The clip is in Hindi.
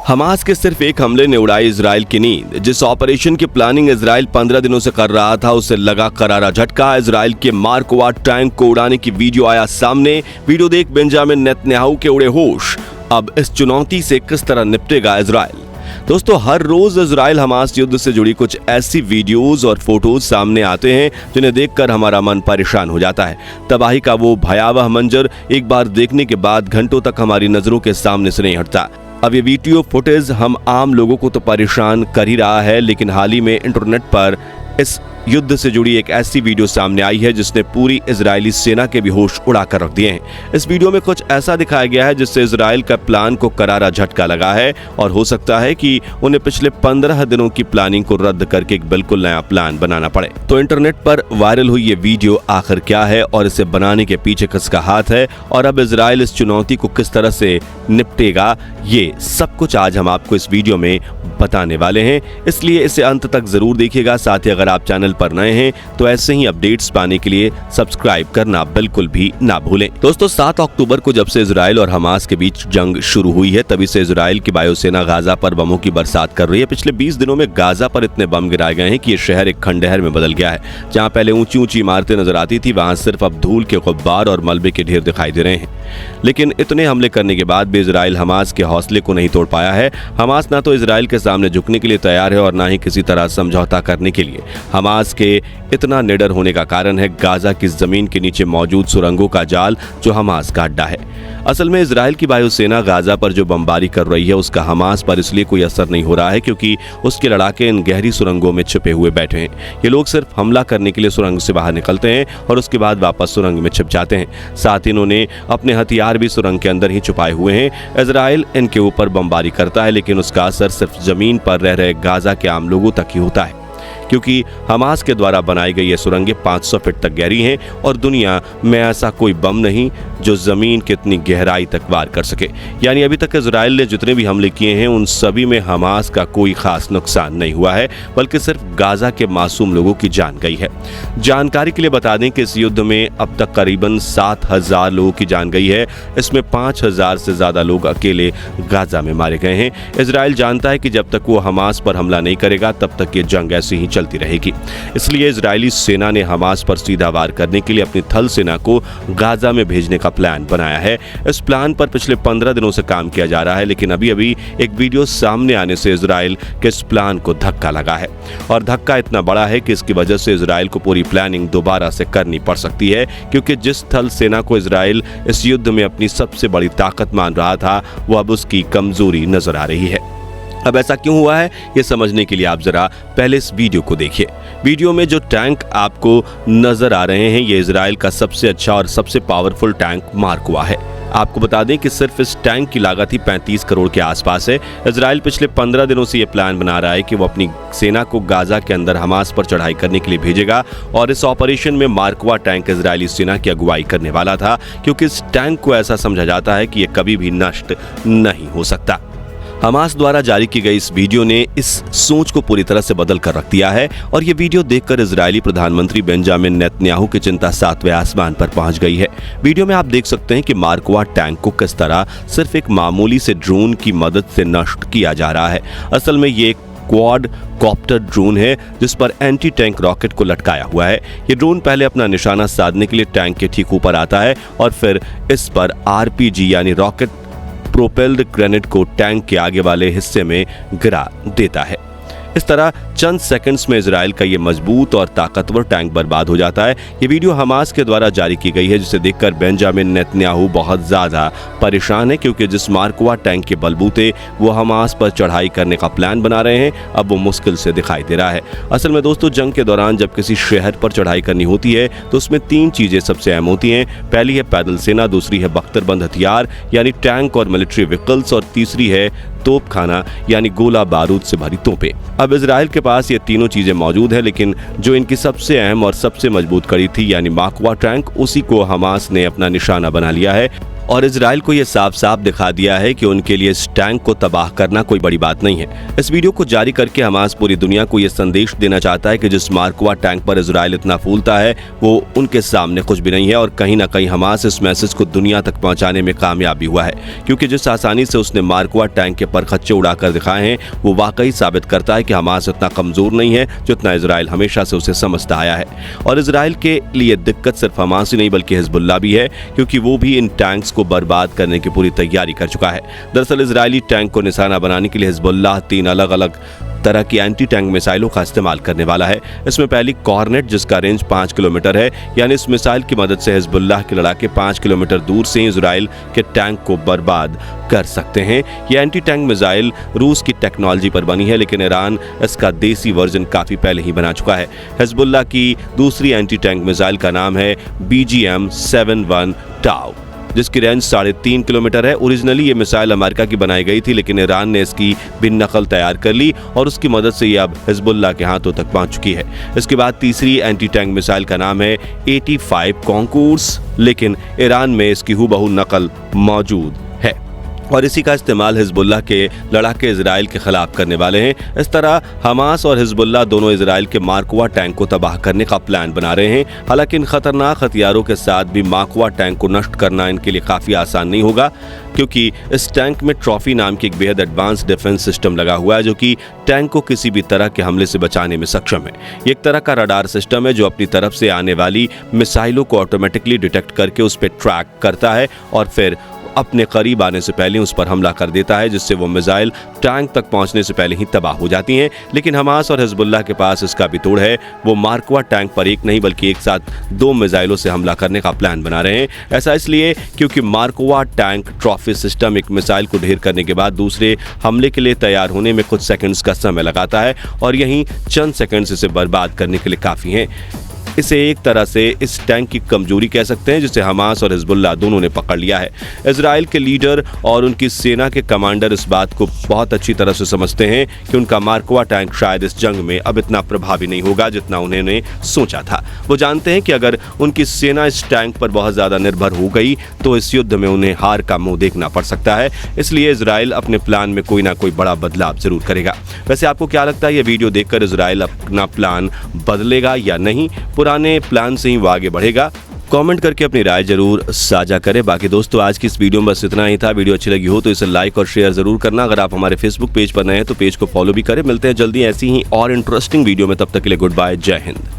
हमास के सिर्फ एक हमले ने उड़ाई इजराइल की नींद। जिस ऑपरेशन की प्लानिंग इजराइल 15 दिनों से कर रहा था, उसे लगा करारा झटका। इजराइल के मार्क वा टैंक को उड़ाने की वीडियो आया सामने। वीडियो देख बेंजामिन नेतन्याहू के उड़े होश। अब इस चुनौती से किस तरह निपटेगा इजराइल? दोस्तों, हर रोज इजराइल हमास युद्ध से जुड़ी कुछ ऐसी वीडियोस और फोटोज सामने आते हैं जिन्हें देखकर हमारा मन परेशान हो जाता है। तबाही का वो भयावह मंजर एक बार देखने के बाद घंटों तक हमारी नजरों के सामने से नहीं हटता। अब ये वीडियो फुटेज हम आम लोगों को तो परेशान कर ही रहा है, लेकिन हाल ही में इंटरनेट पर इस युद्ध से जुड़ी एक ऐसी वीडियो सामने आई है जिसने पूरी इजरायली सेना के भी होश उड़ा कर रख दिए हैं। इस वीडियो में कुछ ऐसा दिखाया गया है जिससे इजराइल का प्लान को करारा झटका लगा है और हो सकता है कि उन्हें पिछले 15 दिनों की प्लानिंग को रद्द करके एक बिल्कुल नया प्लान बनाना पड़े। तो इंटरनेट पर वायरल हुई ये वीडियो आखिर क्या है और इसे बनाने के पीछे किसका हाथ है, और अब इजराइल इस चुनौती को किस तरह से निपटेगा, ये सब कुछ आज हम आपको इस वीडियो में बताने वाले हैं। इसलिए इसे अंत तक जरूर देखिएगा। साथ ही अगर आप चैनल पर नए हैं तो ऐसे ही अपडेट्स पाने के लिए सब्सक्राइब करना बिल्कुल भी ना भूलें। दोस्तों, 7 अक्टूबर को जब से इजराइल और हमास के बीच जंग शुरू हुई है, तभी से इजराइल की वायुसेना गाजा पर बमों की बरसात कर रही है। पिछले 20 दिनों में गाजा पर इतने बम गिराए गए हैं कि ये शहर एक खंडहर में बदल गया है। जहां पहले ऊंची ऊंची इमारतें नजर आती थी, वहां सिर्फ अब धूल के गुब्बार और मलबे के ढेर दिखाई दे रहे हैं। लेकिन इतने हमले करने के बाद भी इजराइल हमास के हौसले को नहीं तोड़ पाया है। हमास ना तो इजराइल के सामने झुकने के लिए तैयार है और ना ही किसी तरह समझौता करने के लिए। हमास के इतना निडर होने का कारण है गाजा की जमीन के नीचे मौजूद सुरंगों का जाल, जो हमास का अड्डा है। असल में इजराइल की वायुसेना गाजा पर जो बमबारी कर रही है उसका हमास पर इसलिए कोई असर नहीं हो रहा है क्योंकि उसके लड़ाके इन गहरी सुरंगों में छिपे हुए बैठे हैं। ये लोग सिर्फ हमला करने के लिए सुरंग से बाहर निकलते हैं और उसके बाद वापस सुरंग में छिप जाते हैं। साथ ही इन्होंने अपने हथियार भी सुरंग के अंदर ही छुपाए हुए हैं। इजराइल इनके ऊपर बमबारी करता है, लेकिन उसका असर सिर्फ जमीन पर रह रहे गाजा के आम लोगों तक ही होता है, क्योंकि हमास के द्वारा बनाई गई ये सुरंगें 500 फीट तक गहरी हैं और दुनिया में ऐसा कोई बम नहीं जो जमीन की इतनी गहराई तक वार कर सके। यानी अभी तक इजराइल ने जितने भी हमले किए हैं उन सभी में हमास का कोई खास नुकसान नहीं हुआ है, बल्कि सिर्फ गाजा के मासूम लोगों की जान गई है। जानकारी के लिए बता दें कि इस युद्ध में अब तक करीबन 7000 लोगों की जान गई है। इसमें 5000 से ज्यादा लोग अकेले गाजा में मारे गए हैं। इजराइल जानता है कि जब तक वो हमास पर हमला नहीं करेगा तब तक ये जंग ऐसी ही चलती रहेगी। इसलिए इजरायली सेना ने हमास पर सीधा वार करने के लिए अपनी थल सेना को गाजा में भेजने का प्लान बनाया है। इस प्लान पर पिछले 15 दिनों से काम किया जा रहा है, लेकिन अभी एक वीडियो सामने आने से इजराइल के इस प्लान को धक्का लगा है और धक्का इतना बड़ा है कि इसकी वजह से इजराइल को पूरी प्लानिंग दोबारा से करनी पड़ सकती है, क्योंकि जिस थल सेना को इजराइल इस युद्ध में अपनी सबसे बड़ी ताकत मान रहा था, वो अब उसकी कमजोरी नजर आ रही है। अब ऐसा क्यों हुआ है, ये समझने के लिए आप जरा पहले इस वीडियो को देखिए। वीडियो में जो टैंक आपको नजर आ रहे हैं, ये इजराइल का सबसे अच्छा और सबसे पावरफुल टैंक मार्क वा है। आपको बता दें कि सिर्फ इस टैंक की लागत ही 35 करोड़ के आसपास है। इजराइल पिछले 15 दिनों से ये प्लान बना रहा है कि वो अपनी सेना को गाजा के अंदर हमास पर चढ़ाई करने के लिए भेजेगा, और इस ऑपरेशन में मार्क वा टैंक इजरायली सेना की अगुवाई करने वाला था, क्योंकि इस टैंक को ऐसा समझा जाता है कि ये कभी भी नष्ट नहीं हो सकता। हमास द्वारा जारी की गई इस वीडियो ने इस सोच को पूरी तरह से बदल कर रख दिया है, और ये वीडियो देखकर इजरायली प्रधानमंत्री बेंजामिन नेतन्याहू की चिंता 7वें आसमान पर पहुंच गई है। वीडियो में आप देख सकते हैं कि मार्क वा टैंक को किस तरह सिर्फ एक मामूली से ड्रोन की मदद से नष्ट किया जा रहा है। असल में ये एक क्वाड कॉप्टर ड्रोन है जिस पर एंटी टैंक रॉकेट को लटकाया हुआ है। ये ड्रोन पहले अपना निशाना साधने के लिए टैंक के ठीक ऊपर आता है और फिर इस पर आरपीजी यानी रॉकेट प्रोपेल्ड ग्रेनेड को टैंक के आगे वाले हिस्से में गिरा देता है। इस तरह चंद सेकंड्स में इजराइल का ये मजबूत और ताकतवर टैंक बर्बाद हो जाता है। ये वीडियो हमास के द्वारा जारी की गई है, जिसे देखकर बेंजामिन नेतन्याहू बहुत ज्यादा परेशान है, क्योंकि जिस मार्क वा टैंक के बलबूते वो हमास पर चढ़ाई करने का प्लान बना रहे हैं, अब वो मुश्किल से दिखाई दे रहा है। असल में दोस्तों, जंग के दौरान जब किसी शहर पर चढ़ाई करनी होती है तो उसमें 3 चीजें सबसे अहम होती हैं। पहली है पैदल सेना, दूसरी है बख्तरबंद हथियार यानी टैंक और मिलिट्री व्हीकल्स, और तीसरी है तोपखाना यानी गोला बारूद से भरी तोपें। अब इजराइल के पास ये तीनों चीजें मौजूद है, लेकिन जो इनकी सबसे अहम और सबसे मजबूत कड़ी थी यानी मार्क वा टैंक, उसी को हमास ने अपना निशाना बना लिया है। और इजराइल को यह साफ साफ दिखा दिया है कि उनके लिए इस टैंक को तबाह करना कोई बड़ी बात नहीं है। इस वीडियो को जारी करके हमास पूरी दुनिया को यह संदेश देना चाहता है कि जिस मार्क वा टैंक पर इजराइल इतना फूलता है वो उनके सामने कुछ भी नहीं है, और कहीं ना कहीं हमास इस मैसेज को दुनिया तक पहुंचाने में कामयाब भी हुआ है, क्योंकि जिस आसानी से उसने मार्क वा टैंक के परखच्चे उड़ाकर दिखाए हैं वो वाकई साबित करता है कि हमास इतना कमजोर नहीं है जितना इजराइल हमेशा से उसे समझता आया है। और इजराइल के लिए दिक्कत सिर्फ हमास ही नहीं बल्कि हिजबुल्लाह भी है, क्योंकि वो भी इन टैंक्स को बर्बाद करने की पूरी तैयारी कर चुका है। दरअसल इजरायली टैंक को निशाना बनाने के लिए हिजबुल्लाह 3 अलग अलग तरह की एंटी टैंक मिसाइलों का इस्तेमाल करने वाला है। इसमें पहली कॉर्नेट, जिसका रेंज 5 किलोमीटर है, यानी इस मिसाइल की मदद से हिजबुल्लाह के लड़ाके 5 किलोमीटर दूर से इजराइल के टैंक को बर्बाद कर सकते हैं। यह एंटी टैंक मिसाइल रूस की टेक्नोलॉजी पर बनी है, लेकिन ईरान इसका देसी वर्जन काफी पहले ही बना चुका है। हिजबुल्लाह की दूसरी एंटी टैंक मिसाइल का नाम है BGM-71 टाउ, जिसकी रेंज 3.5 किलोमीटर है। ओरिजिनली ये मिसाइल अमेरिका की बनाई गई थी, लेकिन ईरान ने इसकी भी नकल तैयार कर ली और उसकी मदद से ये अब हिजबुल्लाह के हाथों तक पहुंच चुकी है। इसके बाद तीसरी एंटी टैंक मिसाइल का नाम है 85 कॉन्कूर्स, लेकिन ईरान में इसकी हूबहू नकल मौजूद है और इसी का इस्तेमाल हिजबुल्लाह के लड़ाके इजराइल के खिलाफ करने वाले हैं। इस तरह हमास और हिजबुल्लाह दोनों इजराइल के मार्क वा टैंक को तबाह करने का प्लान बना रहे हैं। हालांकि इन खतरनाक हथियारों के साथ भी मार्क वा टैंक को नष्ट करना इनके लिए काफ़ी आसान नहीं होगा, क्योंकि इस टैंक में ट्रॉफी नाम की एक बेहद एडवांस डिफेंस सिस्टम लगा हुआ है, जो कि टैंक को किसी भी तरह के हमले से बचाने में सक्षम है। ये एक तरह का रडार सिस्टम है जो अपनी तरफ से आने वाली मिसाइलों को ऑटोमेटिकली डिटेक्ट करके उस पर ट्रैक करता है और फिर अपने करीब आने से पहले उस पर हमला कर देता है, जिससे वो मिसाइल टैंक तक पहुंचने से पहले ही तबाह हो जाती हैं। लेकिन हमास और हिजबुल्लाह के पास इसका भी तोड़ है। वो मार्क वा टैंक पर एक नहीं बल्कि एक साथ 2 मिसाइलों से हमला करने का प्लान बना रहे हैं। ऐसा इसलिए क्योंकि मार्क वा टैंक ट्रॉफी सिस्टम एक मिसाइल को ढेर करने के बाद दूसरे हमले के लिए तैयार होने में कुछ सेकंड्स का समय लगाता है, और यहीं चंद सेकंड्स इसे बर्बाद करने के लिए काफ़ी हैं। इसे एक तरह से इस टैंक की कमजोरी कह सकते हैं, जिसे हमास और हिजबुल्लाह दोनों ने पकड़ लिया है। इजराइल के लीडर और उनकी सेना के कमांडर इस बात को बहुत अच्छी तरह से समझते हैं कि उनका मार्क वा टैंक शायद इस जंग में अब इतना प्रभावी नहीं होगा जितना उन्होंने सोचा था। वो जानते हैं कि अगर उनकी सेना इस टैंक पर बहुत ज़्यादा निर्भर हो गई तो इस युद्ध में उन्हें हार का मुंह देखना पड़ सकता है। इसलिए इजराइल अपने प्लान में कोई ना कोई बड़ा बदलाव जरूर करेगा। वैसे आपको क्या लगता है, ये वीडियो देखकर इजराइल अपना प्लान बदलेगा या नहीं, पुराने प्लान से ही वो आगे बढ़ेगा? कमेंट करके अपनी राय जरूर साझा करें। बाकी दोस्तों, आज की इस वीडियो में बस इतना ही था। वीडियो अच्छी लगी हो तो इसे लाइक और शेयर जरूर करना। अगर आप हमारे फेसबुक पेज पर नए हैं तो पेज को फॉलो भी करें। मिलते हैं जल्दी ऐसी ही और इंटरेस्टिंग वीडियो में, तब तक के लिए गुड बाय, जय हिंद।